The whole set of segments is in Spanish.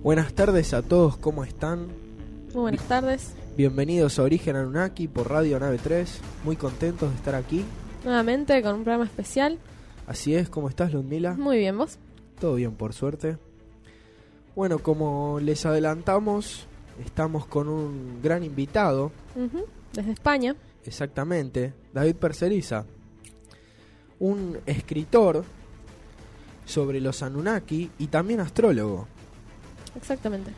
Buenas tardes a todos, ¿cómo están? Muy buenas tardes. Bienvenidos a Origen Anunnaki por Radio Nave 3. Muy contentos de estar aquí. Nuevamente con un programa especial. Así es, ¿cómo estás, Ludmila? Muy bien, ¿vos? Todo bien, por suerte. Bueno, como les adelantamos, estamos con un gran invitado. Desde España. Exactamente, David Perseriza. Un escritor sobre los Anunnaki y también astrólogo. Exactamente.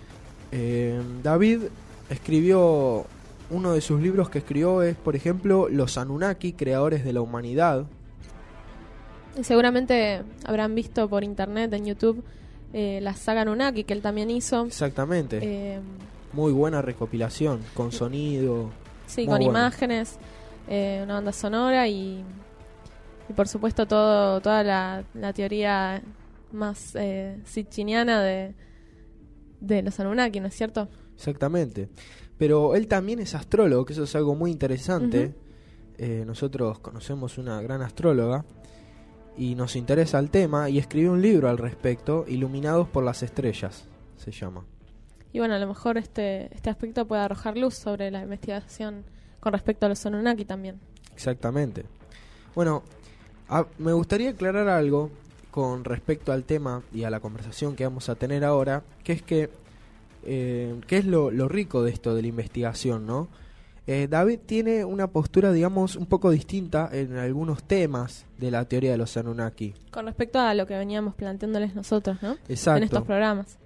David escribió, uno de sus libros que escribió es, por ejemplo, Los Anunnaki, creadores de la humanidad. Y seguramente habrán visto por internet, en YouTube, la saga Anunnaki que él también hizo. Exactamente. Muy buena recopilación, con sonido. Sí, con imágenes, una banda sonora y por supuesto toda la teoría más sitchiniana de los Anunnaki, ¿no es cierto? Exactamente. Pero él también es astrólogo, que eso es algo muy interesante. Nosotros conocemos una gran astróloga y nos interesa el tema, y escribió un libro al respecto, Iluminados por las Estrellas, se llama. Y bueno, a lo mejor este aspecto puede arrojar luz sobre la investigación con respecto a los Anunnaki también. Exactamente. Bueno, me gustaría aclarar algo con respecto al tema y a la conversación que vamos a tener ahora, que es que es lo rico de esto de la investigación, ¿no? David tiene una postura, digamos, un poco distinta en algunos temas de la teoría de los Anunnaki. Con respecto a lo que veníamos planteándoles nosotros, ¿no? Exacto. En estos programas.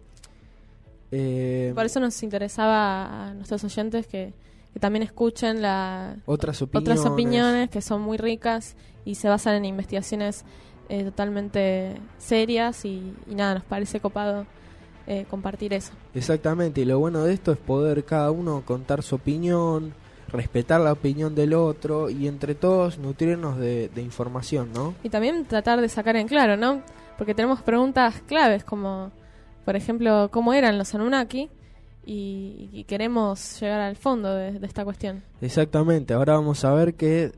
Por eso nos interesaba a nuestros oyentes que también escuchen otras opiniones que son muy ricas y se basan en investigaciones totalmente serias y nada, nos parece copado compartir eso. Exactamente, y lo bueno de esto es poder cada uno contar su opinión, respetar la opinión del otro y entre todos nutrirnos de información, ¿no? Y también tratar de sacar en claro, ¿no? Porque tenemos preguntas claves como, por ejemplo, ¿cómo eran los Anunnaki? Y queremos llegar al fondo de esta cuestión. Exactamente, ahora vamos a ver que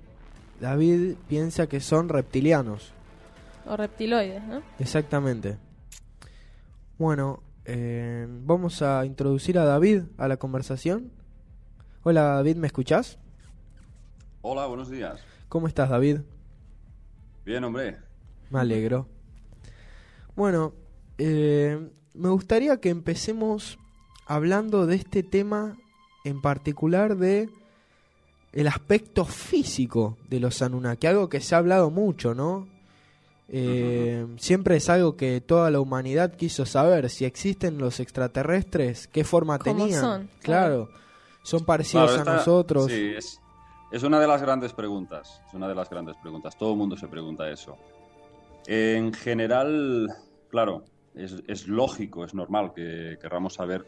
David piensa que son reptilianos. O reptiloides, ¿no? Exactamente. Bueno, vamos a introducir a David a la conversación. Hola David, ¿me escuchás? Hola, buenos días. ¿Cómo estás, David? Bien, hombre. Me alegro. Bueno, me gustaría que empecemos hablando de este tema en particular, de el aspecto físico de los Anunnaki, algo que se ha hablado mucho, ¿no? Siempre es algo que toda la humanidad quiso saber, si existen los extraterrestres, qué forma tenían. Son? Claro, son parecidos a nosotros. Sí, es una de las grandes preguntas. Es una de las grandes preguntas. Todo el mundo se pregunta eso. En general, claro, es lógico, es normal que querramos saber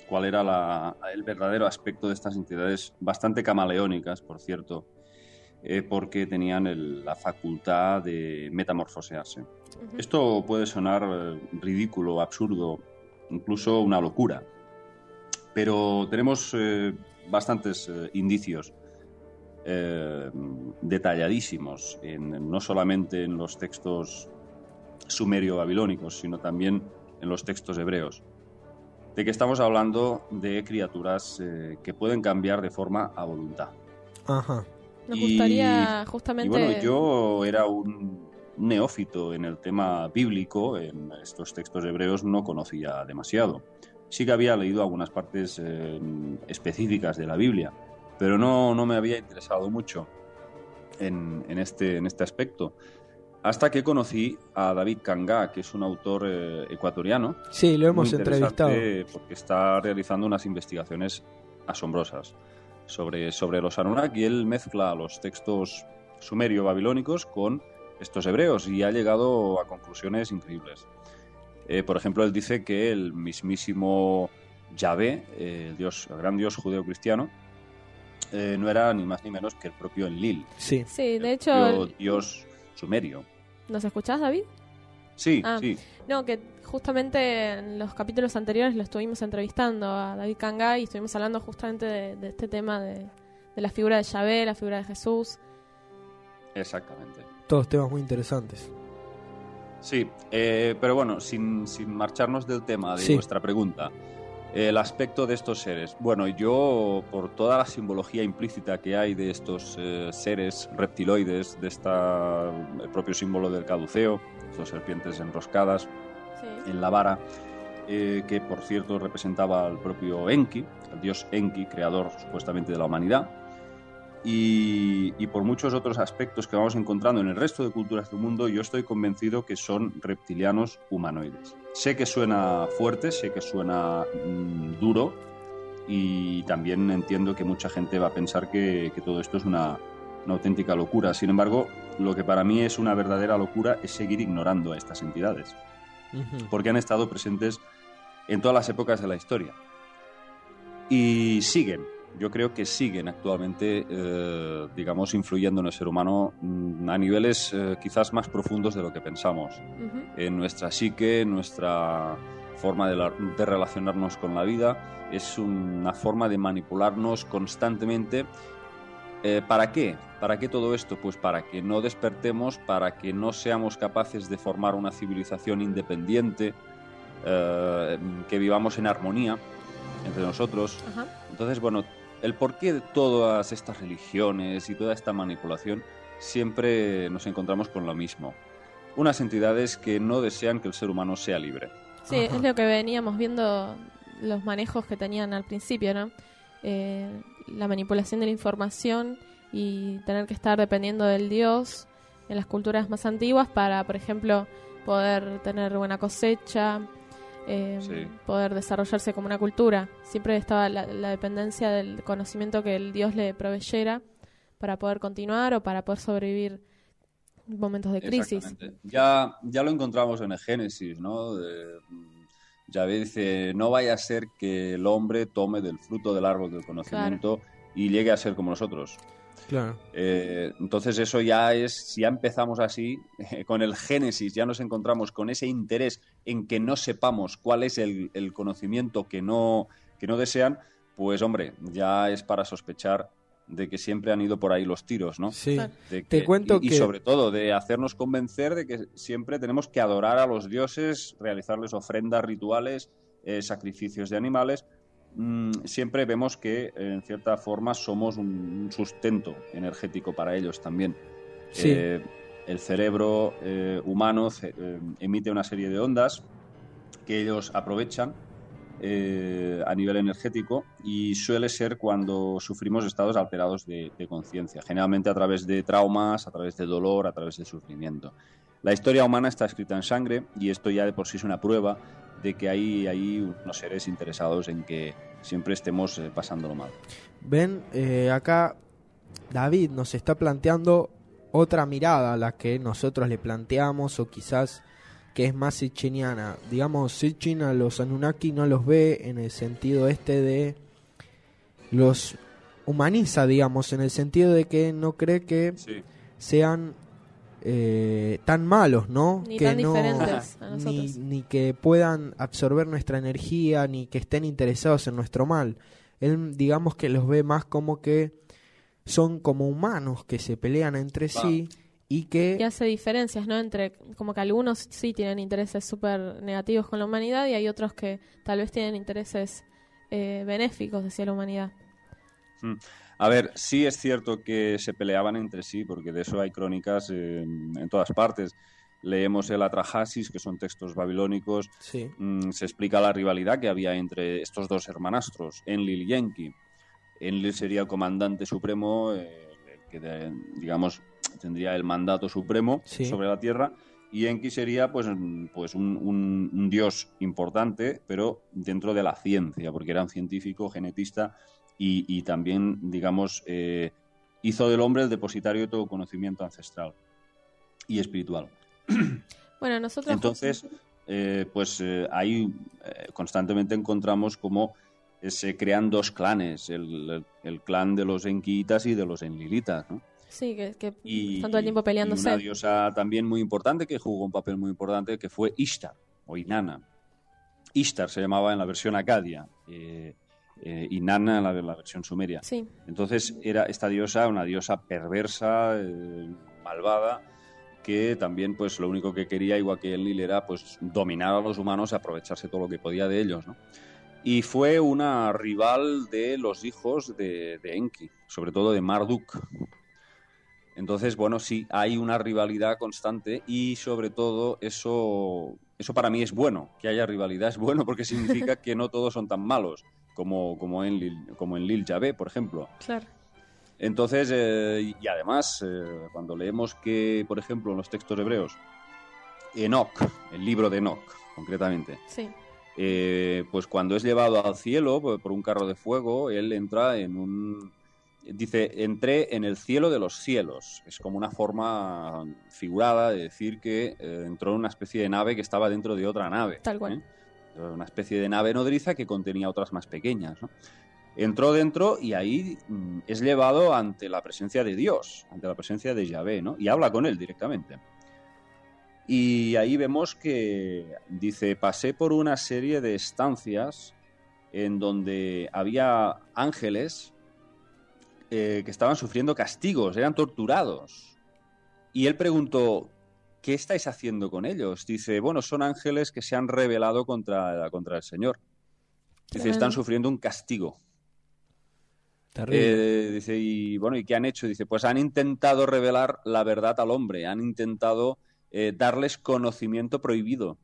cuál era el verdadero aspecto de estas entidades, bastante camaleónicas, por cierto, porque tenían la facultad de metamorfosearse. Esto puede sonar ridículo, absurdo, incluso una locura, pero tenemos bastantes indicios detalladísimos, no solamente en los textos sumerio-babilónicos, sino también en los textos hebreos, de que estamos hablando de criaturas que pueden cambiar de forma a voluntad. Ajá. Nos gustaría justamente... Y bueno, yo era un neófito en el tema bíblico, en estos textos hebreos no conocía demasiado. Sí que había leído algunas partes específicas de la Biblia, pero no me había interesado mucho en este aspecto. Hasta que conocí a David Kangá, que es un autor ecuatoriano. Sí, lo hemos entrevistado. Porque está realizando unas investigaciones asombrosas sobre los Anunnaki. Él mezcla los textos sumerio-babilónicos con estos hebreos y ha llegado a conclusiones increíbles. Por ejemplo, él dice que el mismísimo Yahvé, el gran dios judeo-cristiano, no era ni más ni menos que el propio Enlil. Sí, de hecho... El dios sumerio. ¿Nos escuchás, David? Sí, sí. No, que justamente en los capítulos anteriores lo estuvimos entrevistando a David Kangá y estuvimos hablando justamente de este tema de la figura de Yahvé, la figura de Jesús. Exactamente. Todos temas muy interesantes. Sí, pero bueno, sin marcharnos del tema de vuestra pregunta, el aspecto de estos seres. Bueno, yo, por toda la simbología implícita que hay de estos seres reptiloides, el propio símbolo del caduceo, estas serpientes enroscadas en la vara, que por cierto representaba al propio Enki, el dios Enki, creador supuestamente de la humanidad, y por muchos otros aspectos que vamos encontrando en el resto de culturas del mundo, yo estoy convencido que son reptilianos humanoides. Sé que suena fuerte, sé que suena duro, y también entiendo que mucha gente va a pensar que todo esto es una auténtica locura. Sin embargo, lo que para mí es una verdadera locura es seguir ignorando a estas entidades, porque han estado presentes en todas las épocas de la historia y siguen. Yo creo que siguen actualmente, digamos, influyendo en el ser humano a niveles quizás más profundos de lo que pensamos. En nuestra psique, en nuestra forma de relacionarnos con la vida. Es una forma de manipularnos constantemente. ¿Para qué? ¿Para qué todo esto? Pues para que no despertemos, para que no seamos capaces de formar una civilización independiente, que vivamos en armonía entre nosotros. Entonces, bueno, el porqué de todas estas religiones y toda esta manipulación, siempre nos encontramos con lo mismo. Unas entidades que no desean que el ser humano sea libre. Sí, es lo que veníamos viendo, los manejos que tenían al principio, ¿no? La manipulación de la información y tener que estar dependiendo del dios en las culturas más antiguas para, por ejemplo, poder tener buena cosecha, poder desarrollarse como una cultura. Siempre estaba la dependencia del conocimiento que el dios le proveyera para poder continuar o para poder sobrevivir momentos de crisis. Ya lo encontramos en el Génesis, ¿no? Yahvé dice, no vaya a ser que el hombre tome del fruto del árbol del conocimiento y llegue a ser como nosotros. Claro. Entonces eso ya es, si ya empezamos así, con el Génesis ya nos encontramos con ese interés en que no sepamos cuál es el conocimiento que no desean, pues hombre, ya es para sospechar de que siempre han ido por ahí los tiros, ¿no? Sí. Te cuento y sobre todo de hacernos convencer de que siempre tenemos que adorar a los dioses, realizarles ofrendas rituales, sacrificios de animales. Siempre vemos que en cierta forma somos un sustento energético para ellos también. Sí. El cerebro humano emite una serie de ondas que ellos aprovechan a nivel energético, y suele ser cuando sufrimos estados alterados de conciencia, generalmente a través de traumas, a través de dolor, a través de sufrimiento. La historia humana está escrita en sangre, y esto ya de por sí es una prueba de que hay unos seres interesados en que siempre estemos pasándolo mal. Ven, acá David nos está planteando otra mirada a la que nosotros le planteamos, o quizás que es más sitchiniana. Digamos, Sitchin a los Anunnaki no los ve en el sentido de los humaniza, digamos, en el sentido de que no cree que sean tan malos, ¿no? Ni que tan no, diferentes a nosotros. ni que puedan absorber nuestra energía, ni que estén interesados en nuestro mal. Él, digamos, que los ve más como que son como humanos que se pelean entre sí. Y hace diferencias, ¿no? Entre, como que algunos sí tienen intereses súper negativos con la humanidad, y hay otros que tal vez tienen intereses benéficos hacia la humanidad. A ver, sí es cierto que se peleaban entre sí, porque de eso hay crónicas en todas partes. Leemos el Atrahasis, que son textos babilónicos. Sí. Se explica la rivalidad que había entre estos dos hermanastros, Enlil y Enki. Enlil sería el comandante supremo, que digamos tendría el mandato supremo sobre la Tierra, y Enki sería pues un dios importante, pero dentro de la ciencia, porque era un científico, genetista, y también, digamos, hizo del hombre el depositario de todo conocimiento ancestral y espiritual. Bueno, nosotros... Entonces, ahí constantemente encontramos cómo se crean dos clanes, el clan de los enkiitas y de los enlilitas, ¿no? Sí, que están todo el tiempo peleándose. Y una diosa también muy importante, que jugó un papel muy importante, que fue Ishtar, o Inanna. Ishtar se llamaba en la versión acadia, Inanna en la versión sumeria. Sí. Entonces era esta diosa una diosa perversa, malvada, que también pues lo único que quería, igual que Enlil, era pues dominar a los humanos y aprovecharse todo lo que podía de ellos, ¿no? Y fue una rival de los hijos de Enki, sobre todo de Marduk. Entonces, bueno, sí, hay una rivalidad constante y sobre todo eso para mí es bueno, que haya rivalidad es bueno porque significa que no todos son tan malos como Enlil Yahvé, por ejemplo. Claro. Entonces, y además, cuando leemos que, por ejemplo, en los textos hebreos, Enoc, el libro de Enoc, concretamente, sí. Pues cuando es llevado al cielo por un carro de fuego, él entra dice, entré en el cielo de los cielos. Es como una forma figurada de decir que entró en una especie de nave que estaba dentro de otra nave. Tal cual. Una especie de nave nodriza que contenía otras más pequeñas, ¿no? Entró dentro y ahí es llevado ante la presencia de Dios, ante la presencia de Yahvé, ¿no? Y habla con él directamente. Y ahí vemos que, dice, pasé por una serie de estancias en donde había ángeles que estaban sufriendo castigos, eran torturados. Y él preguntó, ¿qué estáis haciendo con ellos? Dice, bueno, son ángeles que se han rebelado contra el Señor. Dice, están sufriendo un castigo. Dice, y bueno, ¿y qué han hecho? Dice, pues han intentado revelar la verdad al hombre, han intentado darles conocimiento prohibido.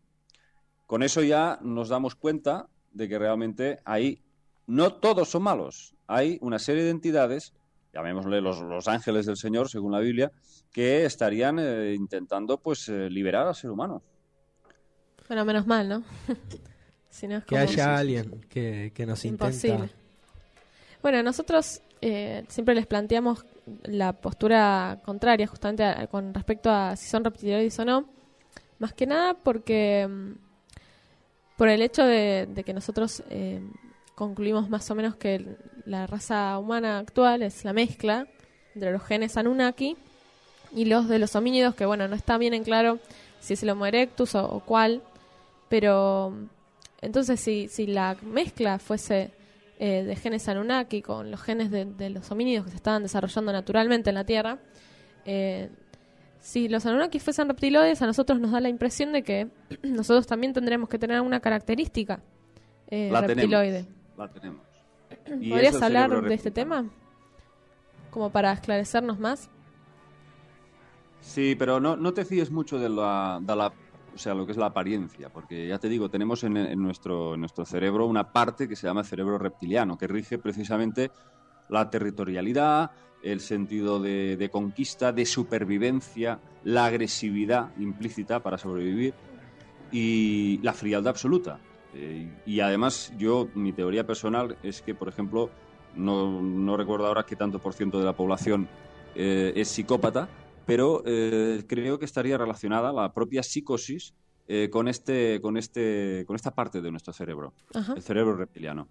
Con eso ya nos damos cuenta de que realmente ahí no todos son malos. Hay una serie de entidades, llamémosle los ángeles del Señor, según la Biblia, que estarían intentando pues liberar al ser humano. Bueno, menos mal, ¿no? Si no es que haya alguien que nos intenta. Bueno, nosotros siempre les planteamos la postura contraria justamente con respecto a si son reptiloides o no, más que nada porque por el hecho de que nosotros concluimos más o menos que la raza humana actual es la mezcla entre los genes Anunnaki y los de los homínidos, que bueno, no está bien en claro si es el Homo erectus o cuál, pero entonces si la mezcla fuese de genes Anunnaki con los genes de los homínidos que se estaban desarrollando naturalmente en la Tierra, si los Anunnaki fuesen reptiloides, a nosotros nos da la impresión de que nosotros también tendremos que tener una característica reptiloide. La tenemos. ¿Podrías hablar de este tema? Como para esclarecernos más. Sí, pero no te fíes mucho de o sea, lo que es la apariencia, porque ya te digo, tenemos en nuestro cerebro una parte que se llama el cerebro reptiliano, que rige precisamente la territorialidad, el sentido de conquista, de supervivencia, la agresividad implícita para sobrevivir y la frialdad absoluta. Y además, mi teoría personal es que, por ejemplo, no recuerdo ahora qué tanto por ciento de la población es psicópata, pero creo que estaría relacionada la propia psicosis con esta parte de nuestro cerebro, el cerebro reptiliano.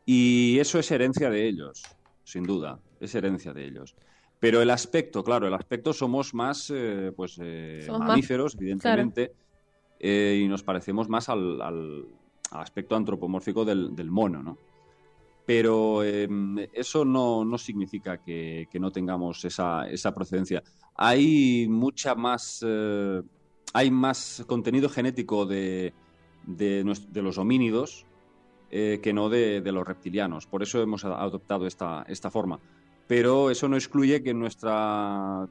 Y eso es herencia de ellos, sin duda, es herencia de ellos. Pero el aspecto somos más mamíferos, evidentemente, claro. Y nos parecemos más al aspecto antropomórfico del mono, ¿no? Pero eso no significa que no tengamos esa procedencia. Hay hay más contenido genético de los homínidos que no de los reptilianos. Por eso hemos adoptado esta forma. Pero eso no excluye que en nuestra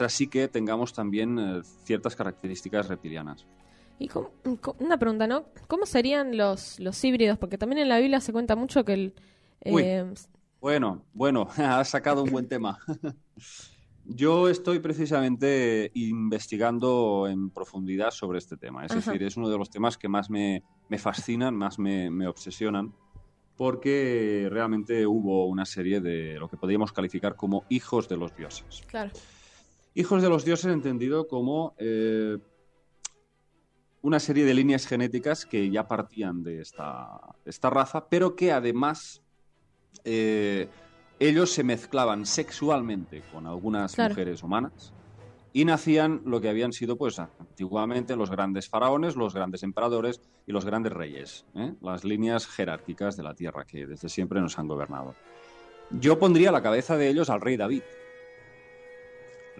psique tengamos también ciertas características reptilianas. Y una pregunta, ¿no? ¿Cómo serían los híbridos? Porque también en la Biblia se cuenta mucho que Bueno, has sacado un buen tema. Yo estoy precisamente investigando en profundidad sobre este tema. Es decir, es uno de los temas que más me fascinan, más me obsesionan, porque realmente hubo una serie de lo que podríamos calificar como hijos de los dioses. Claro. Hijos de los dioses entendido como una serie de líneas genéticas que ya partían de esta raza, pero que además ellos se mezclaban sexualmente con algunas mujeres humanas y nacían lo que habían sido pues antiguamente los grandes faraones, los grandes emperadores y los grandes reyes, las líneas jerárquicas de la tierra que desde siempre nos han gobernado. Yo pondría a la cabeza de ellos al rey David.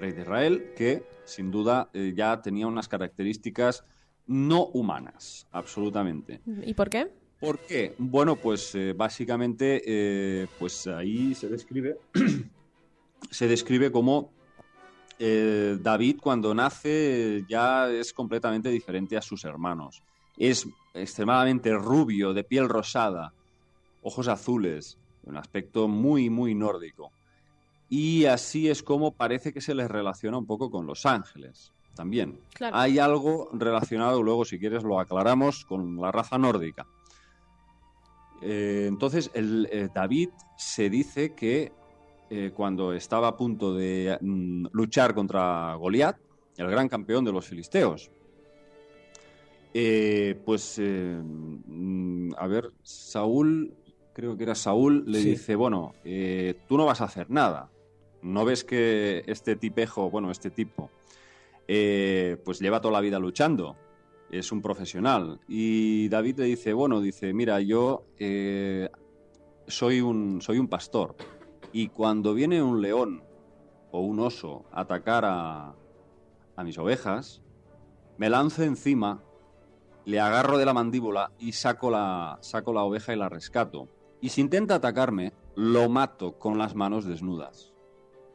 rey de Israel, que sin duda ya tenía unas características no humanas, absolutamente. ¿Y por qué? ¿Por qué? Bueno, pues básicamente, pues ahí se describe, se describe como David cuando nace ya es completamente diferente a sus hermanos. Es extremadamente rubio, de piel rosada, ojos azules, un aspecto muy, muy nórdico. Y así es como parece que se les relaciona un poco con los ángeles también. Claro. Hay algo relacionado, luego si quieres lo aclaramos, con la raza nórdica. Entonces, David se dice que cuando estaba a punto de luchar contra Goliat, el gran campeón de los filisteos, a ver, Saúl, creo que era Saúl, le dice, bueno, tú no vas a hacer nada. ¿No ves que este tipo, pues lleva toda la vida luchando? Es un profesional. Y David le dice, mira, yo soy un pastor. Y cuando viene un león o un oso a atacar a mis ovejas, me lanzo encima, le agarro de la mandíbula y saco la oveja y la rescato. Y si intenta atacarme, lo mato con las manos desnudas.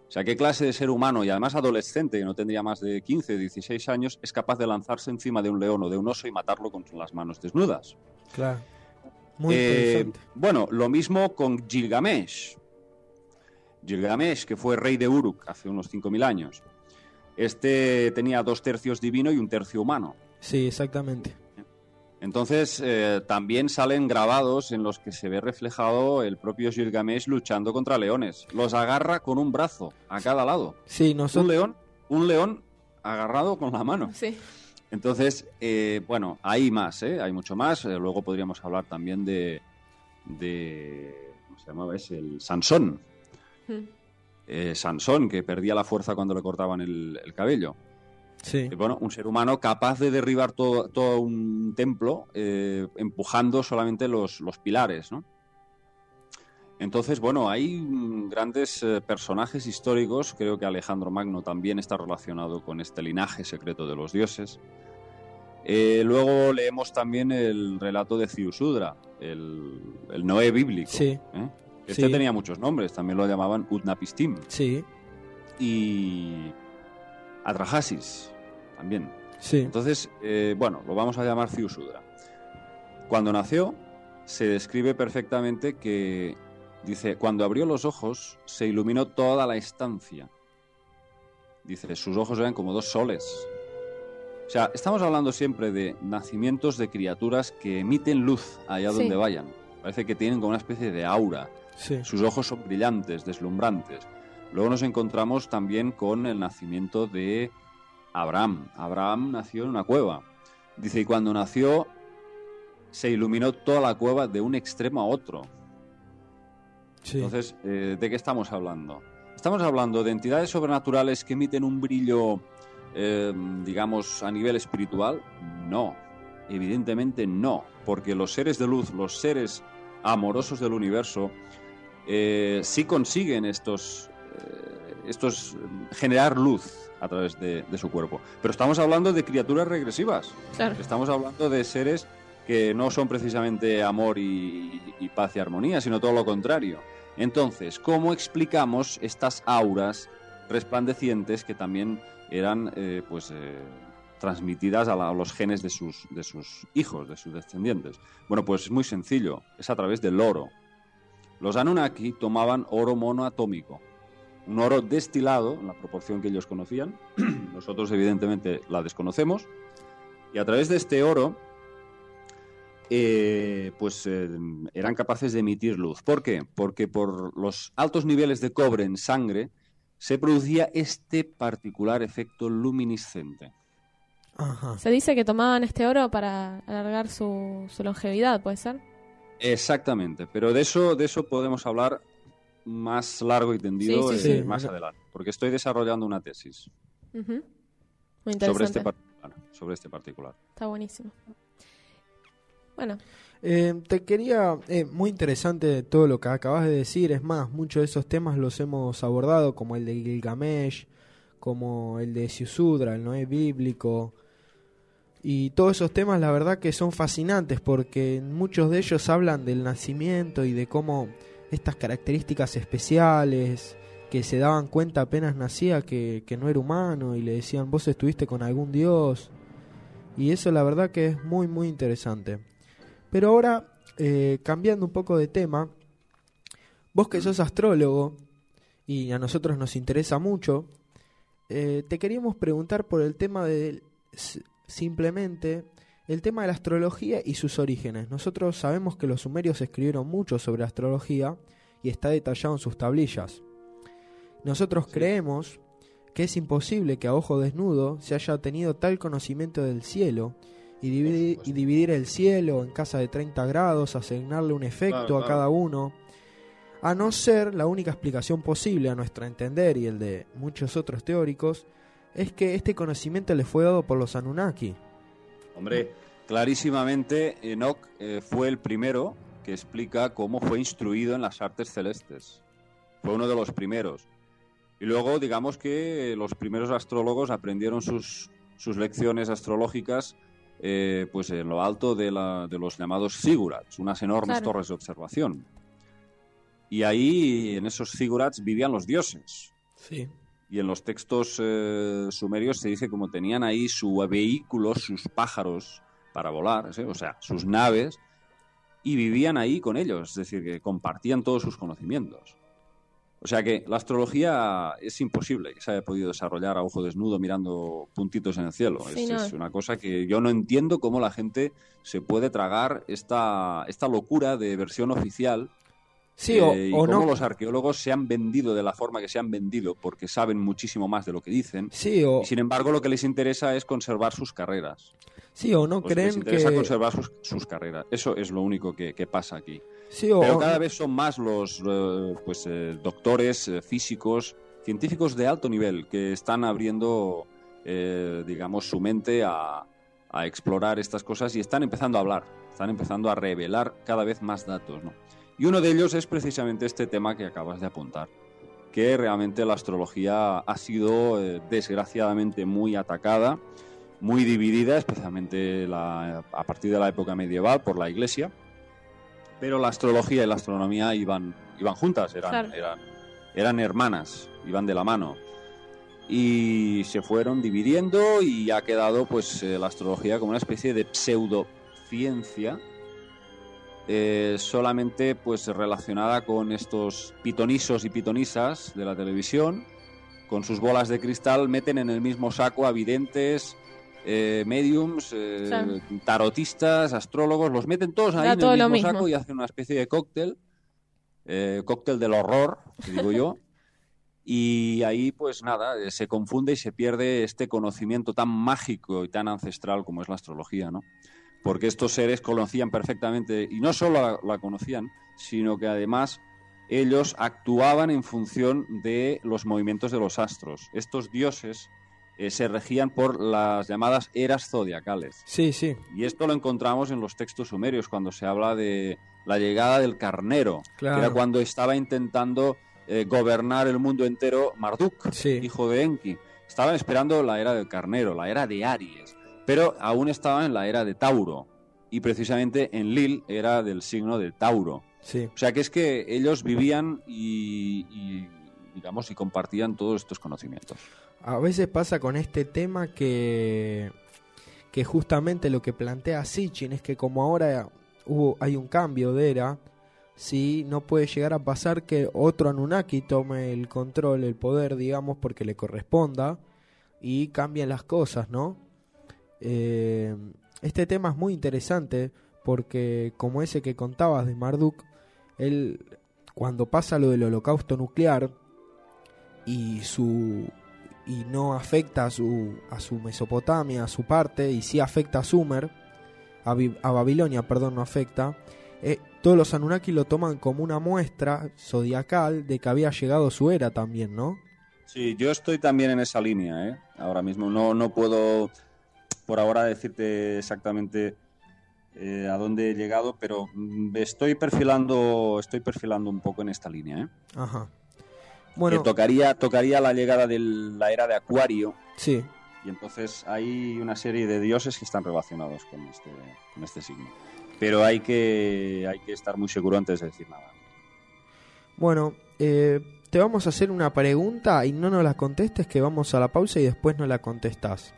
O sea, ¿qué clase de ser humano, y además adolescente, que no tendría más de 15, 16 años, es capaz de lanzarse encima de un león o de un oso y matarlo con las manos desnudas? Claro. Muy interesante. Bueno, lo mismo con Gilgamesh. Gilgamesh, que fue rey de Uruk hace unos 5.000 años. Este tenía 2 tercios divino y 1 tercio humano. Sí, exactamente. Entonces, también salen grabados en los que se ve reflejado el propio Gilgamesh luchando contra leones. Los agarra con un brazo a cada lado. Sí, Un león agarrado con la mano. Sí. Entonces, bueno, hay más, hay mucho más. Luego podríamos hablar también de ¿cómo se llamaba? Es el Sansón. Sansón, que perdía la fuerza cuando le cortaban el cabello. Sí. Bueno, un ser humano capaz de derribar todo un templo empujando solamente los pilares, ¿no? Entonces, bueno, hay grandes personajes históricos. Creo que Alejandro Magno también está relacionado con este linaje secreto de los dioses. Luego leemos también el relato de Ziusudra, el Noé bíblico. Sí. Este tenía muchos nombres, también lo llamaban Utnapishtim. Sí. Y Adrahasis también. Sí. Entonces, bueno, lo vamos a llamar Ziusudra. Cuando nació, se describe perfectamente que, dice, cuando abrió los ojos, se iluminó toda la estancia. Dice, sus ojos eran como 2 soles. O sea, estamos hablando siempre de nacimientos de criaturas que emiten luz allá donde vayan. Parece que tienen como una especie de aura. Sí. Sus ojos son brillantes, deslumbrantes. Luego nos encontramos también con el nacimiento de Abraham. Abraham nació en una cueva. Dice, y cuando nació, se iluminó toda la cueva de un extremo a otro. Sí. Entonces, ¿de qué estamos hablando? Estamos hablando de entidades sobrenaturales que emiten un brillo, digamos, a nivel espiritual. No, evidentemente no, porque los seres de luz, los seres amorosos del universo, sí consiguen estos generar luz a través de su cuerpo. Pero estamos hablando de criaturas regresivas. Claro. Estamos hablando de seres que no son precisamente amor y paz y armonía, sino todo lo contrario. Entonces, ¿cómo explicamos estas auras resplandecientes que también eran transmitidas a los genes de sus hijos, de sus descendientes? Bueno, pues es muy sencillo, es a través del oro. Los Anunnaki tomaban oro monoatómico, un oro destilado en la proporción que ellos conocían. Nosotros evidentemente la desconocemos, y a través de este oro eran capaces de emitir luz. ¿Por qué? Porque por los altos niveles de cobre en sangre se producía este particular efecto luminiscente. Ajá. Se dice que tomaban este oro para alargar su longevidad, ¿puede ser? Exactamente, pero de eso podemos hablar más largo y tendido más adelante, porque estoy desarrollando una tesis Muy interesante. sobre este particular. Está buenísimo. Bueno. Te quería, muy interesante todo lo que acabas de decir. Es más, muchos de esos temas los hemos abordado, como el de Gilgamesh, como el de Ziusudra, el Noé bíblico, y todos esos temas la verdad que son fascinantes porque muchos de ellos hablan del nacimiento y de cómo estas características especiales que se daban cuenta apenas nacía que no era humano y le decían vos estuviste con algún dios, y eso la verdad que es muy muy interesante. Pero ahora cambiando un poco de tema, vos que sos astrólogo y a nosotros nos interesa mucho, te queríamos preguntar por el tema de simplemente el tema de la astrología y sus orígenes. Nosotros sabemos que los sumerios escribieron mucho sobre astrología y está detallado en sus tablillas. Nosotros creemos que es imposible que a ojo desnudo se haya tenido tal conocimiento del cielo y dividir el cielo en casa de 30 grados, asignarle un efecto a cada uno, a no ser la única explicación posible a nuestro entender y el de muchos otros teóricos, es que este conocimiento le fue dado por los Anunnaki. Hombre, clarísimamente Enoch fue el primero que explica cómo fue instruido en las artes celestes. Fue uno de los primeros. Y luego, digamos que los primeros astrólogos aprendieron sus lecciones astrológicas pues en lo alto de los llamados zigurats, unas enormes torres de observación. Y ahí, en esos zigurats, vivían los dioses. Sí. Y en los textos sumerios se dice como tenían ahí su vehículo, sus pájaros para volar, ¿sí? O sea, sus naves, y vivían ahí con ellos, es decir, que compartían todos sus conocimientos. O sea que la astrología es imposible que se haya podido desarrollar a ojo desnudo mirando puntitos en el cielo. Sí, es una cosa que yo no entiendo cómo la gente se puede tragar esta locura de versión oficial. Sí, y cómo los arqueólogos se han vendido de la forma que se han vendido porque saben muchísimo más de lo que dicen. Sí, y sin embargo lo que les interesa es conservar sus carreras. Sí, o no creen les interesa conservar sus carreras. Eso es lo único que pasa aquí. Sí, pero cada vez son más los doctores, físicos, científicos de alto nivel que están abriendo, digamos, su mente a explorar estas cosas y están empezando a hablar, están empezando a revelar cada vez más datos, ¿no? Y uno de ellos es precisamente este tema que acabas de apuntar, que realmente la astrología ha sido desgraciadamente muy atacada, muy dividida, especialmente a partir de la época medieval por la Iglesia, pero la astrología y la astronomía iban juntas, eran hermanas, iban de la mano. Y se fueron dividiendo y ha quedado pues la astrología como una especie de pseudociencia, solamente pues relacionada con estos pitonisos y pitonisas de la televisión, con sus bolas de cristal meten en el mismo saco a videntes, mediums, tarotistas, astrólogos, los meten todos ahí en el mismo saco y hacen una especie de cóctel del horror, digo yo. Y ahí pues nada, se confunde y se pierde este conocimiento tan mágico y tan ancestral como es la astrología, ¿no? Porque estos seres conocían perfectamente, y no solo la conocían, sino que además ellos actuaban en función de los movimientos de los astros. Estos dioses se regían por las llamadas eras zodiacales. Sí, sí. Y esto lo encontramos en los textos sumerios, cuando se habla de la llegada del carnero, claro, que era cuando estaba intentando gobernar el mundo entero Marduk, sí, hijo de Enki. Estaban esperando la era del carnero, la era de Aries, pero aún estaban en la era de Tauro, y precisamente Enlil era del signo de Tauro. Sí. O sea que es que ellos vivían y digamos, y compartían todos estos conocimientos. A veces pasa con este tema que justamente lo que plantea Sitchin es que como ahora hay un cambio de era, sí, no puede llegar a pasar que otro Anunnaki tome el control, el poder, digamos, porque le corresponda, y cambien las cosas, ¿no? Este tema es muy interesante porque, como ese que contabas de Marduk, él, cuando pasa lo del holocausto nuclear y no afecta a su Mesopotamia, a su parte, y sí afecta a Sumer, a Babilonia, perdón, no afecta, todos los Anunnaki lo toman como una muestra zodiacal de que había llegado su era también, ¿no? Sí, yo estoy también en esa línea, ahora mismo no puedo por ahora decirte exactamente a dónde he llegado, pero estoy perfilando un poco en esta línea, Ajá. Bueno, que tocaría la llegada de la era de Acuario. Sí. Y entonces hay una serie de dioses que están relacionados con este signo. Pero hay que estar muy seguro antes de decir nada. Bueno, te vamos a hacer una pregunta y no nos la contestes, que vamos a la pausa y después no la contestás.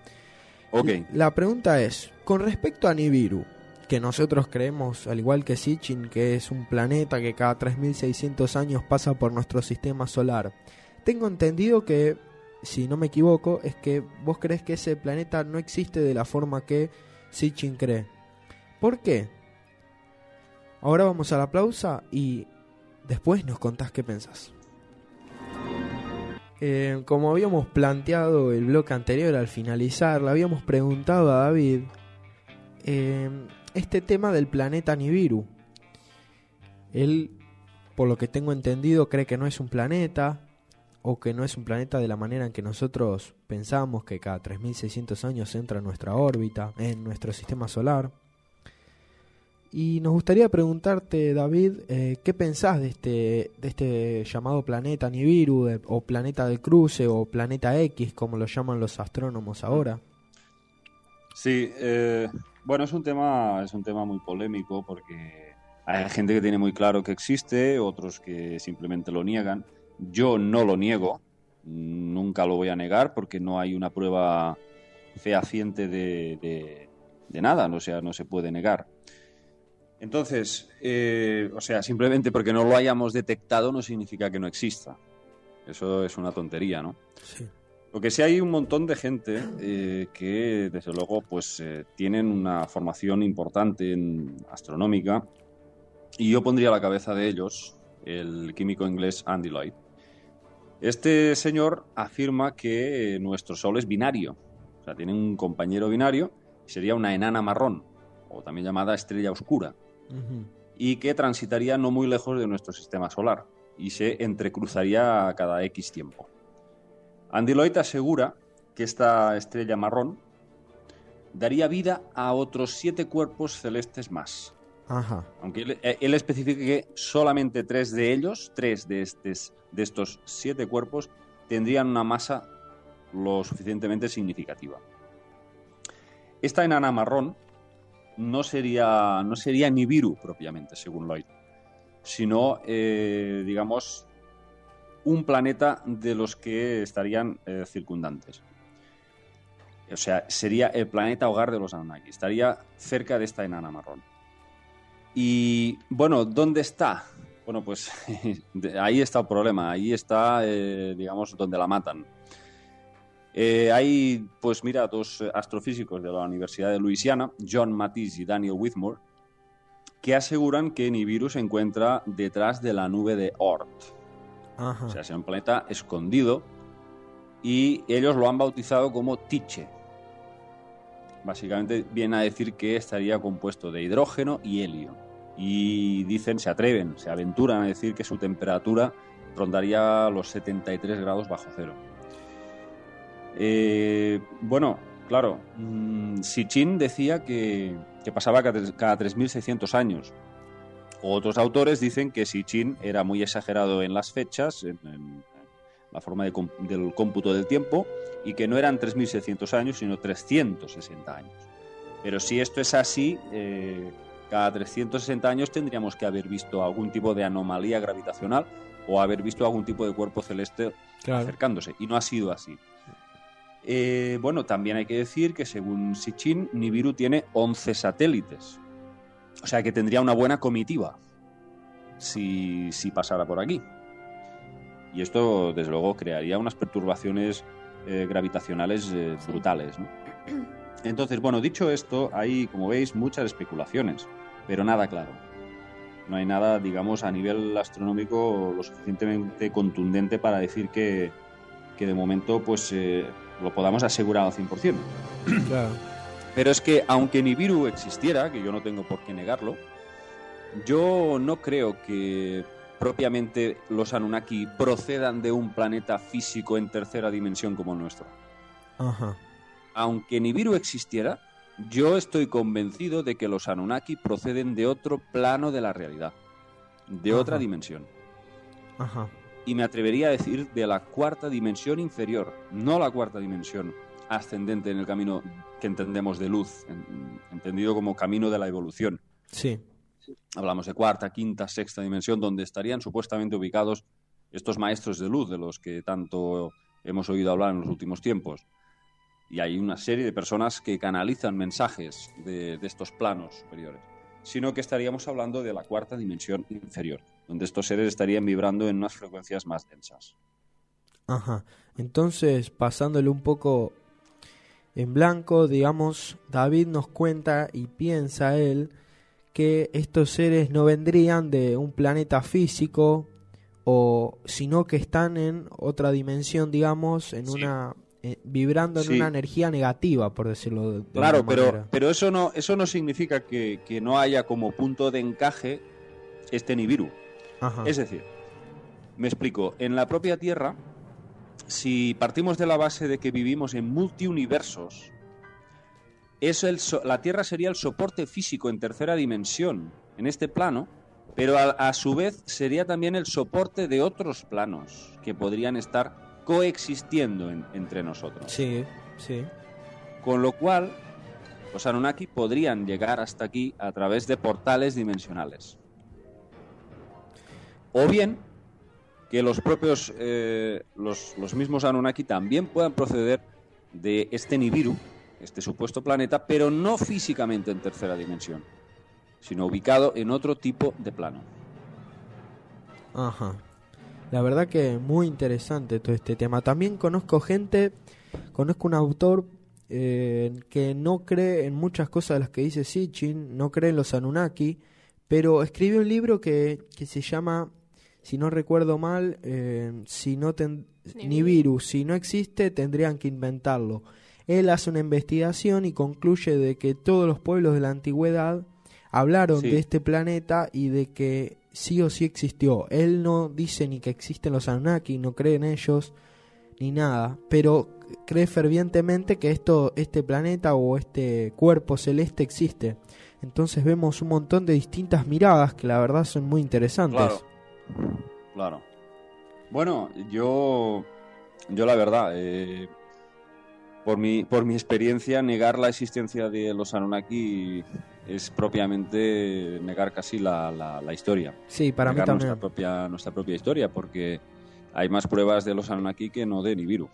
Ok. La pregunta es, con respecto a Nibiru, que nosotros creemos, al igual que Sitchin, que es un planeta que cada 3.600 años pasa por nuestro sistema solar, tengo entendido que, si no me equivoco, es que vos crees que ese planeta no existe de la forma que Sitchin cree. ¿Por qué? Ahora vamos a la pausa y después nos contás qué pensás. Como habíamos planteado el bloque anterior, al finalizar, le habíamos preguntado a David este tema del planeta Nibiru. Él, por lo que tengo entendido, cree que no es un planeta, o que no es un planeta de la manera en que nosotros pensamos, que cada 3.600 años entra en nuestra órbita, en nuestro sistema solar. Y nos gustaría preguntarte, David, ¿qué pensás de este llamado planeta Nibiru, o planeta del cruce, o planeta X, como lo llaman los astrónomos ahora? Sí, bueno, es un tema muy polémico porque hay gente que tiene muy claro que existe, otros que simplemente lo niegan. Yo no lo niego, nunca lo voy a negar porque no hay una prueba fehaciente de nada, o sea, no se puede negar. Entonces, simplemente porque no lo hayamos detectado no significa que no exista. Eso es una tontería, ¿no? Sí. Lo que sí, hay un montón de gente que, desde luego, pues tienen una formación importante en astronómica, y yo pondría a la cabeza de ellos el químico inglés Andy Lloyd. Este señor afirma que nuestro Sol es binario, o sea, tiene un compañero binario, sería una enana marrón, o también llamada estrella oscura, y que transitaría no muy lejos de nuestro sistema solar y se entrecruzaría cada X tiempo. Andy Lloyd asegura que esta estrella marrón daría vida a otros 7 cuerpos celestes más. Ajá. Aunque él especifica que solamente 3 de ellos, 3 de estos 7 cuerpos, tendrían una masa lo suficientemente significativa. Esta enana marrón no sería Nibiru propiamente, según Lloyd, sino, digamos, un planeta de los que estarían circundantes. O sea, sería el planeta hogar de los Anunnaki, estaría cerca de esta enana marrón. Y, bueno, ¿dónde está? Bueno, pues ahí está el problema, ahí está, digamos, donde la matan. Hay, pues mira, 2 astrofísicos de la Universidad de Luisiana, John Matisse y Daniel Whitmore, que aseguran que Nibiru se encuentra detrás de la nube de Oort. Ajá. O sea, es un planeta escondido, y ellos lo han bautizado como Tyche. Básicamente viene a decir que estaría compuesto de hidrógeno y helio. Y dicen, se aventuran a decir que su temperatura rondaría los 73 grados bajo cero. Bueno, claro, Sitchin decía que pasaba cada 3.600 años. Otros autores dicen que Sitchin era muy exagerado en las fechas, en la forma del cómputo del tiempo, y que no eran 3.600 años, sino 360 años. Pero si esto es así, cada 360 años tendríamos que haber visto algún tipo de anomalía gravitacional o haber visto algún tipo de cuerpo celeste acercándose, y no ha sido así. Bueno, también hay que decir que según Sitchin, Nibiru tiene 11 satélites. O sea que tendría una buena comitiva si pasara por aquí. Y esto, desde luego, crearía unas perturbaciones gravitacionales brutales, ¿no? Entonces, bueno, dicho esto, hay, como veis, muchas especulaciones, pero nada claro. No hay nada, digamos, a nivel astronómico lo suficientemente contundente para decir que de momento pues lo podamos asegurar al 100%. Claro. Pero es que, aunque Nibiru existiera, que yo no tengo por qué negarlo, yo no creo que propiamente los Anunnaki procedan de un planeta físico en tercera dimensión como el nuestro. Ajá. Aunque Nibiru existiera, yo estoy convencido de que los Anunnaki proceden de otro plano de la realidad, de otra dimensión. Ajá. y me atrevería a decir de la cuarta dimensión inferior, no la cuarta dimensión ascendente en el camino que entendemos de luz, entendido como camino de la evolución. Sí. Hablamos de cuarta, quinta, sexta dimensión, donde estarían supuestamente ubicados estos maestros de luz de los que tanto hemos oído hablar en los últimos tiempos. Y hay una serie de personas que canalizan mensajes de estos planos superiores. Sino que estaríamos hablando de la cuarta dimensión inferior, donde estos seres estarían vibrando en unas frecuencias más densas. Ajá. Entonces, pasándole un poco en blanco, digamos, David nos cuenta y piensa él que estos seres no vendrían de un planeta físico, sino que están en otra dimensión, digamos, en una vibrando en una energía negativa, por decirlo de claro, alguna manera. Pero eso no significa que no haya como punto de encaje este Nibiru. Ajá. Es decir, me explico, en la propia Tierra, si partimos de la base de que vivimos en multiuniversos, la Tierra sería el soporte físico en tercera dimensión, en este plano, pero a su vez sería también el soporte de otros planos que podrían estar coexistiendo entre nosotros. Sí, sí. Con lo cual, los Anunnaki podrían llegar hasta aquí a través de portales dimensionales. O bien, que los propios, los mismos Anunnaki también puedan proceder de este Nibiru, este supuesto planeta, pero no físicamente en tercera dimensión, sino ubicado en otro tipo de plano. Ajá. La verdad que muy interesante todo este tema. También conozco un autor que no cree en muchas cosas de las que dice Sitchin, no cree en los Anunnaki, pero escribió un libro que se llama, si no recuerdo mal, Nibiru. Si no existe, tendrían que inventarlo. Él hace una investigación y concluye de que todos los pueblos de la antigüedad hablaron de este planeta y de que sí o sí existió. Él no dice ni que existen los Anunnaki, no cree en ellos, ni nada, pero cree fervientemente que este planeta o este cuerpo celeste existe. Entonces vemos un montón de distintas miradas que la verdad son muy interesantes. Claro. Bueno, yo la verdad, por mi experiencia, negar la existencia de los Anunnaki es propiamente negar casi la historia. Sí, para mí también. Nuestra propia historia, porque hay más pruebas de los Anunnaki que no de Nibiru.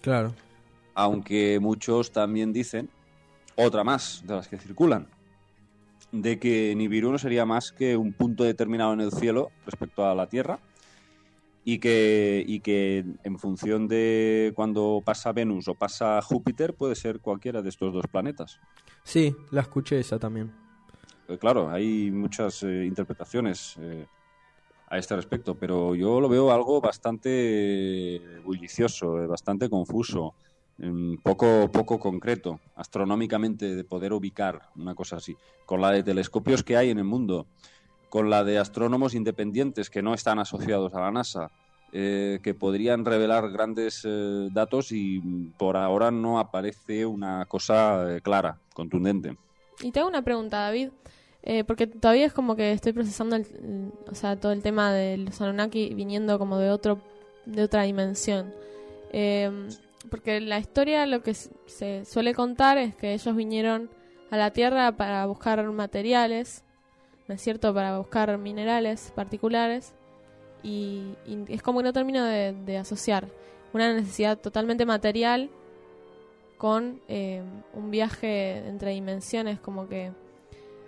Claro. Aunque muchos también dicen, otra más de las que circulan, de que Nibiru no sería más que un punto determinado en el cielo respecto a la Tierra, y que en función de cuando pasa Venus o pasa Júpiter puede ser cualquiera de estos dos planetas. Sí, la escuché esa también. Claro, hay muchas interpretaciones a este respecto, pero yo lo veo algo bastante bullicioso, bastante confuso, poco concreto, astronómicamente, de poder ubicar una cosa así. Con la de telescopios que hay en el mundo, con la de astrónomos independientes que no están asociados a la NASA, que podrían revelar grandes datos, y por ahora no aparece una cosa clara, contundente. Y te hago una pregunta, David, porque todavía es como que estoy procesando todo el tema de los Anunnaki viniendo como de otra dimensión. Porque la historia, lo que se suele contar es que ellos vinieron a la Tierra para buscar materiales, ¿no es cierto?, para buscar minerales particulares, y es como que no termino de asociar una necesidad totalmente material con un viaje entre dimensiones, como que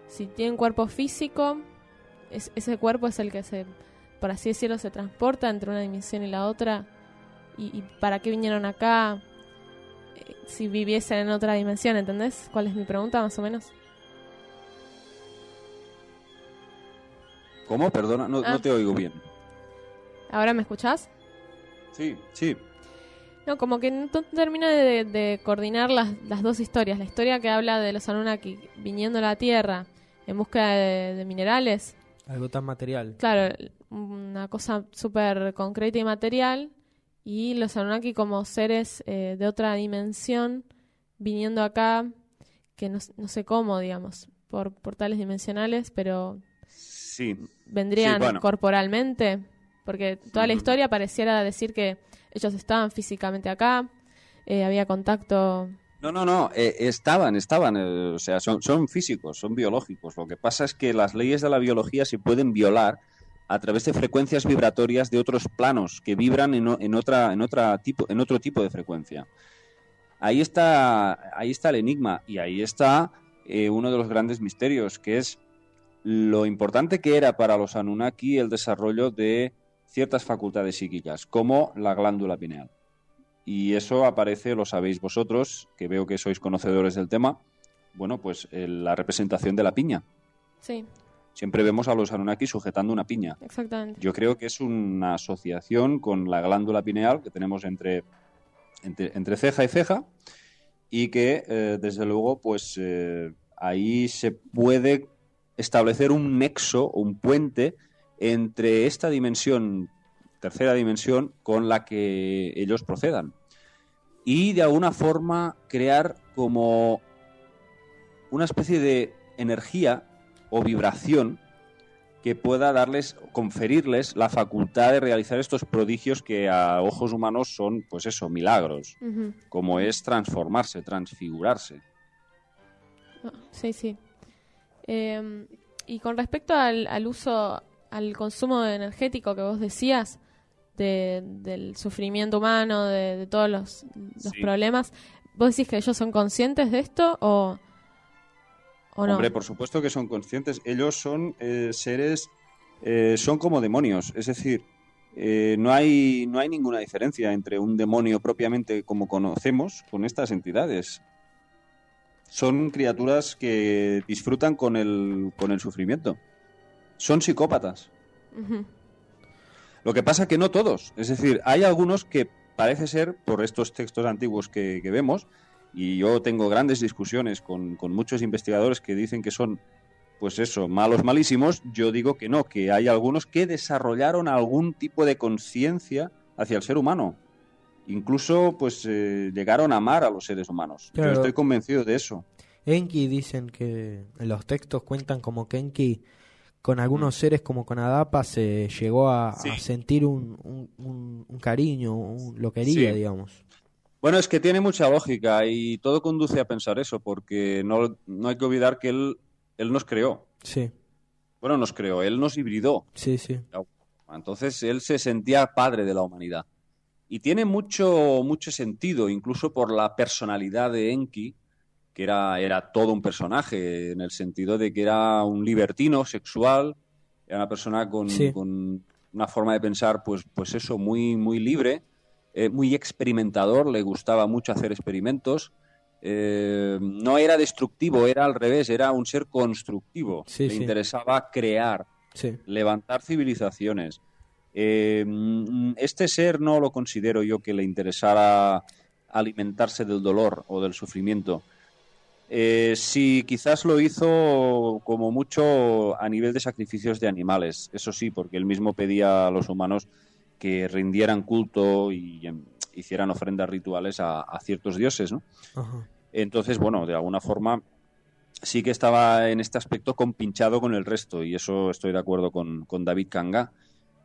si tienen cuerpo físico, ese cuerpo es el que por así decirlo, se transporta entre una dimensión y la otra, y ¿para qué vinieron acá si viviesen en otra dimensión? ¿Entendés cuál es mi pregunta, más o menos? ¿Cómo? Perdona, no te oigo bien. ¿Ahora me escuchás? Sí. No, como que no termino de coordinar las dos historias. La historia que habla de los Anunnaki viniendo a la Tierra en busca de minerales. Algo tan material. Claro, una cosa súper concreta y material. Y los Anunnaki como seres de otra dimensión viniendo acá, que no sé cómo, digamos, por portales dimensionales, pero sí, vendrían corporalmente. porque toda la historia pareciera decir que ellos estaban físicamente acá, había contacto. No, estaban, o sea, son físicos, son biológicos. Lo que pasa es que las leyes de la biología se pueden violar a través de frecuencias vibratorias de otros planos que vibran en otro tipo de frecuencia. Ahí está el enigma, y ahí está uno de los grandes misterios, que es lo importante que era para los Anunnaki el desarrollo de ciertas facultades psíquicas, como la glándula pineal. Y eso aparece, lo sabéis vosotros, que veo que sois conocedores del tema, bueno, pues la representación de la piña. Sí. Siempre vemos a los Anunnaki sujetando una piña. Exactamente. Yo creo que es una asociación con la glándula pineal que tenemos entre ceja y ceja, y que, desde luego, pues ahí se puede establecer un nexo, un puente entre esta dimensión, tercera dimensión, con la que ellos procedan, y de alguna forma crear como una especie de energía o vibración que pueda conferirles la facultad de realizar estos prodigios que a ojos humanos son, pues eso, milagros, como es transformarse, transfigurarse. Sí. Y con respecto al uso, al consumo energético que vos decías, del sufrimiento humano, de todos los problemas, ¿vos decís que ellos son conscientes de esto o no? Hombre, por supuesto que son conscientes. Ellos son seres, son como demonios. Es decir, no hay ninguna diferencia entre un demonio propiamente como conocemos con estas entidades. Son criaturas que disfrutan con el sufrimiento. Son psicópatas. Uh-huh. Lo que pasa que no todos. Es decir, hay algunos que parece ser, por estos textos antiguos que vemos, y yo tengo grandes discusiones con muchos investigadores que dicen que son, pues eso, malos malísimos. Yo digo que no, que hay algunos que desarrollaron algún tipo de conciencia hacia el ser humano. Incluso, pues, llegaron a amar a los seres humanos. Claro. Yo estoy convencido de eso. Enki, dicen que en los textos cuentan como que Enki, con algunos seres como con Adapa, se llegó a sentir un cariño, lo quería, digamos. Bueno, es que tiene mucha lógica y todo conduce a pensar eso, porque no hay que olvidar que él nos creó. Sí. Bueno, nos creó, él nos hibridó. Sí. Entonces él se sentía padre de la humanidad. Y tiene mucho sentido, incluso por la personalidad de Enki, que era todo un personaje, en el sentido de que era un libertino sexual, era una persona con una forma de pensar, pues eso, muy, muy libre, muy experimentador, le gustaba mucho hacer experimentos. No era destructivo, era al revés, era un ser constructivo. Le interesaba crear, levantar civilizaciones. Este ser no lo considero yo que le interesara alimentarse del dolor o del sufrimiento. Sí, quizás lo hizo como mucho a nivel de sacrificios de animales, eso sí, porque él mismo pedía a los humanos que rindieran culto y hicieran ofrendas rituales a ciertos dioses, ¿no? Ajá. Entonces, bueno, de alguna forma sí que estaba en este aspecto compinchado con el resto, y eso estoy de acuerdo con David Kanga.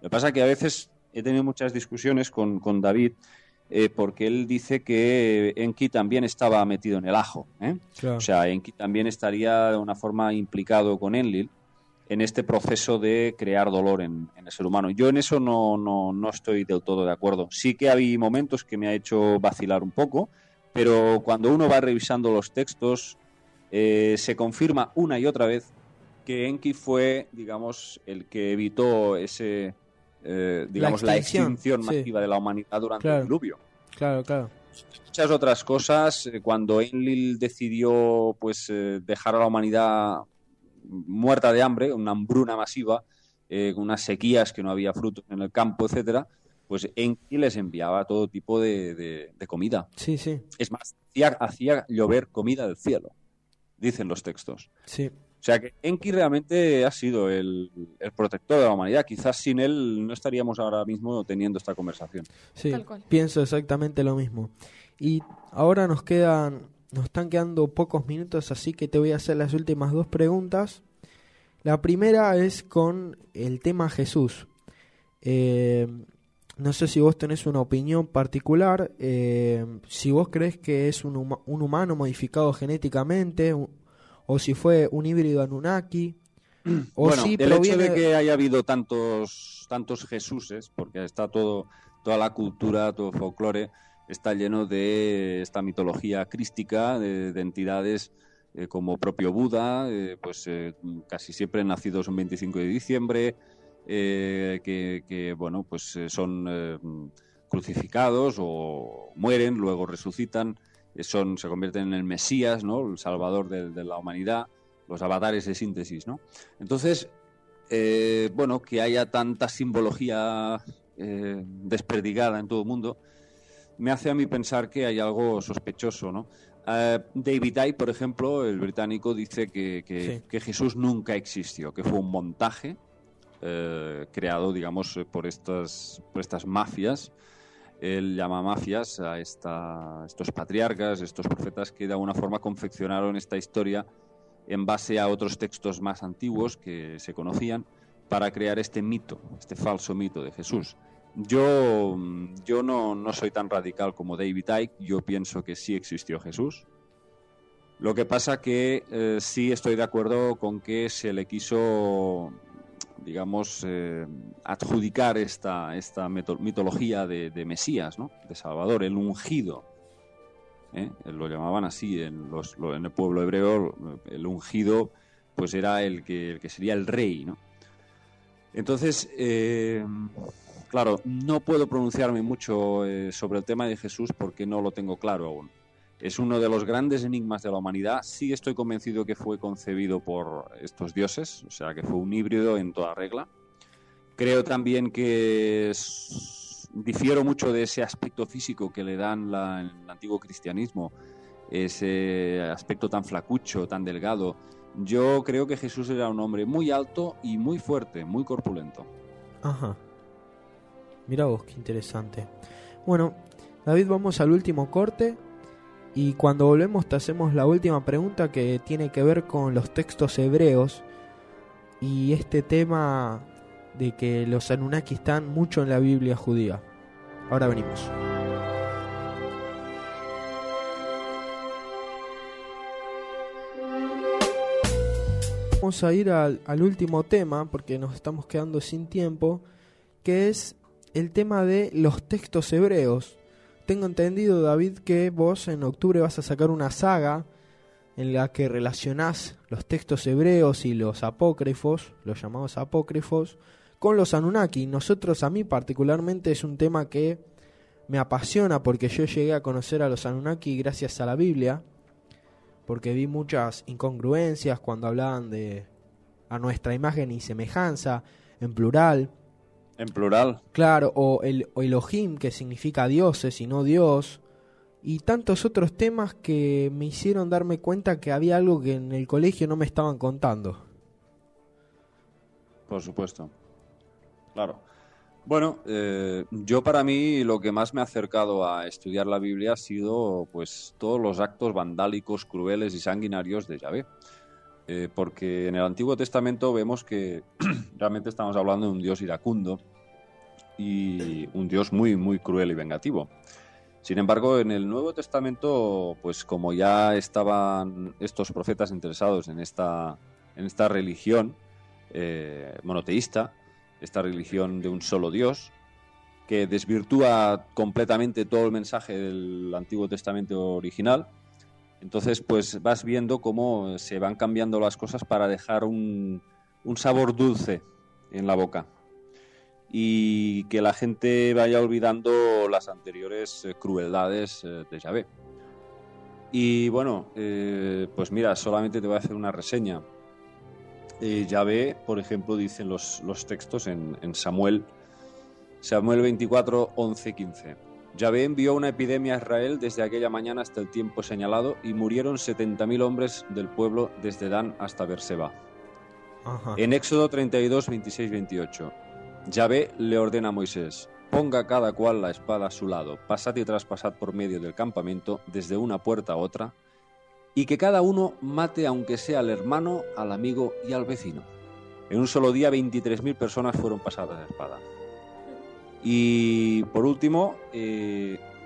Lo que pasa es que a veces he tenido muchas discusiones con David, porque él dice que Enki también estaba metido en el ajo, ¿eh? Claro. O sea, Enki también estaría de una forma implicado con Enlil en este proceso de crear dolor en el ser humano. Yo en eso no estoy del todo de acuerdo. Sí que hay momentos que me ha hecho vacilar un poco, pero cuando uno va revisando los textos, se confirma una y otra vez que Enki fue, digamos, el que evitó ese... la extinción masiva de la humanidad durante el diluvio. Claro. Muchas otras cosas, cuando Enlil decidió dejar a la humanidad muerta de hambre, una hambruna masiva, unas sequías que no había frutos en el campo, etcétera, pues Enki les enviaba todo tipo de comida. Sí. Es más, hacía llover comida del cielo, dicen los textos. Sí. O sea que Enki realmente ha sido el protector de la humanidad. Quizás sin él no estaríamos ahora mismo teniendo esta conversación. Sí, pienso exactamente lo mismo. Y ahora nos están quedando pocos minutos, así que te voy a hacer las últimas 2 preguntas. La primera es con el tema Jesús. No sé si vos tenés una opinión particular, si vos crees que es un humano modificado genéticamente, o si fue un híbrido Anunnaki. O bueno, si el hecho de que haya habido tantos Jesuses, porque está toda la cultura, todo el folclore, está lleno de esta mitología crística, de entidades como propio Buda, casi siempre nacidos un 25 de diciembre, que bueno, pues son crucificados o mueren, luego resucitan, se convierten en el Mesías, ¿no? El Salvador de la humanidad, los avatares de síntesis, ¿no? Entonces, bueno, que haya tanta simbología desperdigada en todo el mundo, me hace a mí pensar que hay algo sospechoso, ¿no? David Icke, por ejemplo, el británico, dice que Jesús nunca existió, que fue un montaje creado, digamos, por estas mafias. Él llama mafias a estos patriarcas, estos profetas que de alguna forma confeccionaron esta historia en base a otros textos más antiguos que se conocían para crear este mito, este falso mito de Jesús. Yo no soy tan radical como David Icke, yo pienso que sí existió Jesús. Lo que pasa que sí estoy de acuerdo con que se le quiso, digamos, adjudicar esta mitología de Mesías, ¿no? De Salvador, el ungido. Lo llamaban así en el pueblo hebreo, el ungido pues era el que sería el rey, ¿no? Entonces, claro, no puedo pronunciarme mucho sobre el tema de Jesús porque no lo tengo claro aún. Es uno de los grandes enigmas de la humanidad. Sí estoy convencido que fue concebido por estos dioses, o sea, que fue un híbrido en toda regla. Creo también que difiero mucho de ese aspecto físico que le dan el antiguo cristianismo, ese aspecto tan flacucho, tan delgado. Yo creo que Jesús era un hombre muy alto y muy fuerte, muy corpulento. Ajá. Mirá vos, qué interesante. Bueno, David, vamos al último corte y cuando volvemos te hacemos la última pregunta que tiene que ver con los textos hebreos y este tema de que los Anunnaki están mucho en la Biblia judía. Ahora venimos. Vamos a ir al último tema porque nos estamos quedando sin tiempo, que es el tema de los textos hebreos. Tengo entendido, David, que vos en octubre vas a sacar una saga en la que relacionás los textos hebreos y los apócrifos, los llamados apócrifos, con los Anunnaki. A mí particularmente es un tema que me apasiona porque yo llegué a conocer a los Anunnaki gracias a la Biblia, porque vi muchas incongruencias cuando hablaban de a nuestra imagen y semejanza, en plural. En plural. Claro, o Elohim, que significa dioses y no Dios, y tantos otros temas que me hicieron darme cuenta que había algo que en el colegio no me estaban contando. Por supuesto. Claro. Bueno, yo para mí lo que más me ha acercado a estudiar la Biblia ha sido pues todos los actos vandálicos, crueles y sanguinarios de Yahvé. Porque en el Antiguo Testamento vemos que realmente estamos hablando de un Dios iracundo y un Dios muy, muy cruel y vengativo. Sin embargo, en el Nuevo Testamento, pues como ya estaban estos profetas interesados en esta religión monoteísta, esta religión de un solo Dios, que desvirtúa completamente todo el mensaje del Antiguo Testamento original, entonces pues vas viendo cómo se van cambiando las cosas para dejar un sabor dulce en la boca y que la gente vaya olvidando las anteriores crueldades de Yahvé. Y bueno, pues mira, solamente te voy a hacer una reseña. Yahvé, por ejemplo, dicen los textos en Samuel 24, 11, 15. Yahvé envió una epidemia a Israel desde aquella mañana hasta el tiempo señalado y murieron 70.000 hombres del pueblo desde Dan hasta Beerseba. Ajá. En Éxodo 32, 26, 28. Yahvé le ordena a Moisés: ponga cada cual la espada a su lado, pasad y traspasad por medio del campamento desde una puerta a otra, y que cada uno mate aunque sea al hermano, al amigo y al vecino. En un solo día 23.000 personas fueron pasadas a espada. Y por último,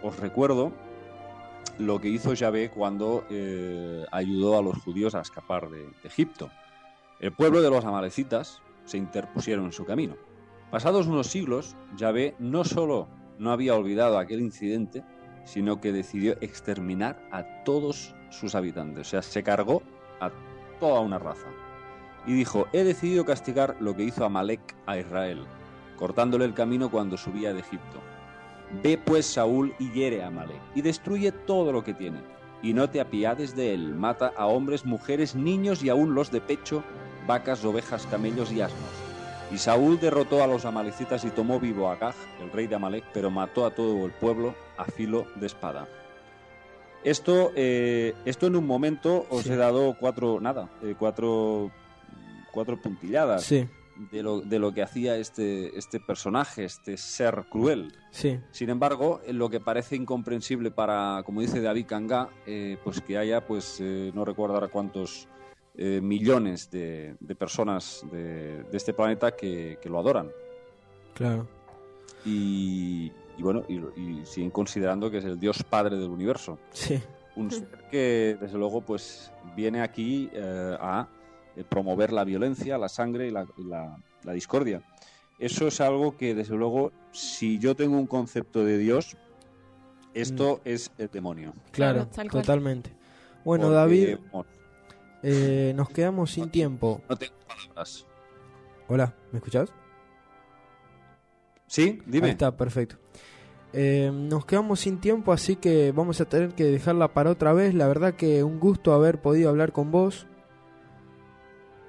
os recuerdo lo que hizo Yahvé cuando ayudó a los judíos a escapar de Egipto. El pueblo de los amalecitas se interpusieron en su camino. Pasados unos siglos, Yahvé no solo no había olvidado aquel incidente, sino que decidió exterminar a todos sus habitantes. O sea, se cargó a toda una raza. Y dijo: he decidido castigar lo que hizo Amalek a Israel, cortándole el camino cuando subía de Egipto. Ve pues, Saúl, y hiere a Amalek, y destruye todo lo que tiene, y no te apiades de él. Mata a hombres, mujeres, niños y aún los de pecho, vacas, ovejas, camellos y asnos. Y Saúl derrotó a los amalecitas y tomó vivo a Agag, el rey de Amalek, pero mató a todo el pueblo a filo de espada. Esto en un momento os he dado cuatro puntilladas de lo que hacía este personaje, este ser cruel. Sí. Sin embargo, lo que parece incomprensible para, como dice David Kanga, pues que haya, no recuerdo ahora cuántos millones de personas de este planeta que lo adoran. Claro. Y bueno, y siguen considerando que es el Dios Padre del universo. Sí. Un ser que, desde luego, pues viene aquí a promover la violencia, la sangre y la discordia. Eso es algo que, desde luego, si yo tengo un concepto de Dios, esto es el demonio. Claro, totalmente. Bueno, porque, David, nos quedamos sin tiempo. No tengo palabras. Hola, ¿me escuchás? Sí, dime. Ahí está, perfecto. Nos quedamos sin tiempo, así que vamos a tener que dejarla para otra vez. La verdad que un gusto haber podido hablar con vos.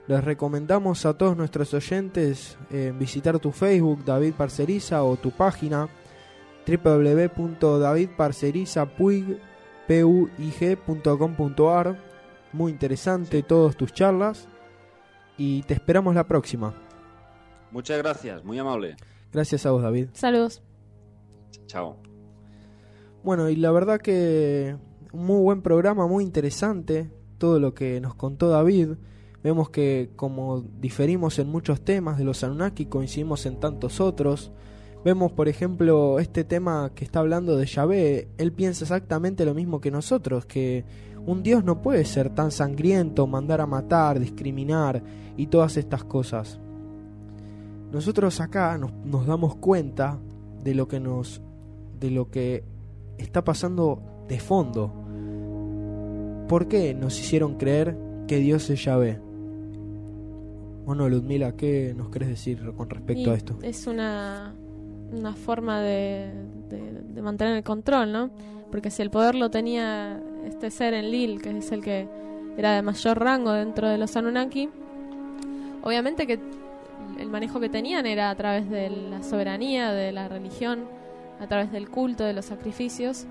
Les recomendamos a todos nuestros oyentes visitar tu Facebook, David Parceriza, o tu página www.davidparcerizapuig.com.ar. Muy interesante todas tus charlas y te esperamos la próxima. Muchas gracias, muy amable. Gracias a vos, David. Saludos. Chao. Bueno, y la verdad que un muy buen programa, muy interesante todo lo que nos contó David. Vemos que como diferimos en muchos temas de los Anunnaki, coincidimos en tantos otros. Vemos, por ejemplo, este tema que está hablando de Yahvé. Él piensa exactamente lo mismo que nosotros, que un Dios no puede ser tan sangriento, mandar a matar, discriminar y todas estas cosas. Nosotros acá nos damos cuenta de lo que está pasando de fondo. ¿Por qué nos hicieron creer que Dios es Yahvé? Bueno, Ludmila, ¿qué nos querés decir con respecto a esto? Es una forma de mantener el control, ¿no? Porque si el poder lo tenía este ser en Lil, que es el que era de mayor rango dentro de los Anunnaki, obviamente que el manejo que tenían era a través de la soberanía, de la religión, a través del culto, de los sacrificios.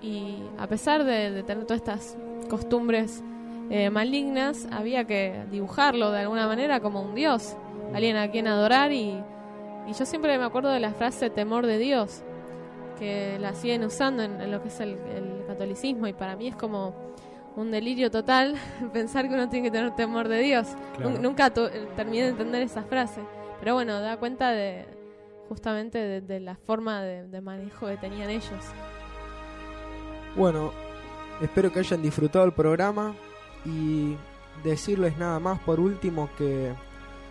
Y a pesar de tener todas estas costumbres malignas, había que dibujarlo de alguna manera como un dios, alguien a quien adorar. Y yo siempre me acuerdo de la frase temor de Dios, que la siguen usando en lo que es el catolicismo, y para mí es como un delirio total pensar que uno tiene que tener temor de Dios. Claro. Nunca terminé de entender esa frase, pero bueno, da cuenta justamente de la forma de manejo que tenían ellos. Bueno, espero que hayan disfrutado el programa y decirles nada más por último que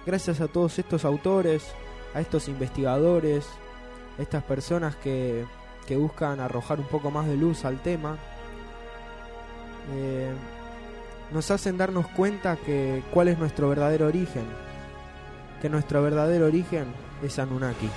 gracias a todos estos autores, a estos investigadores, a estas personas que buscan arrojar un poco más de luz al tema, nos hacen darnos cuenta cuál es nuestro verdadero origen, que nuestro verdadero origen es Anunnaki.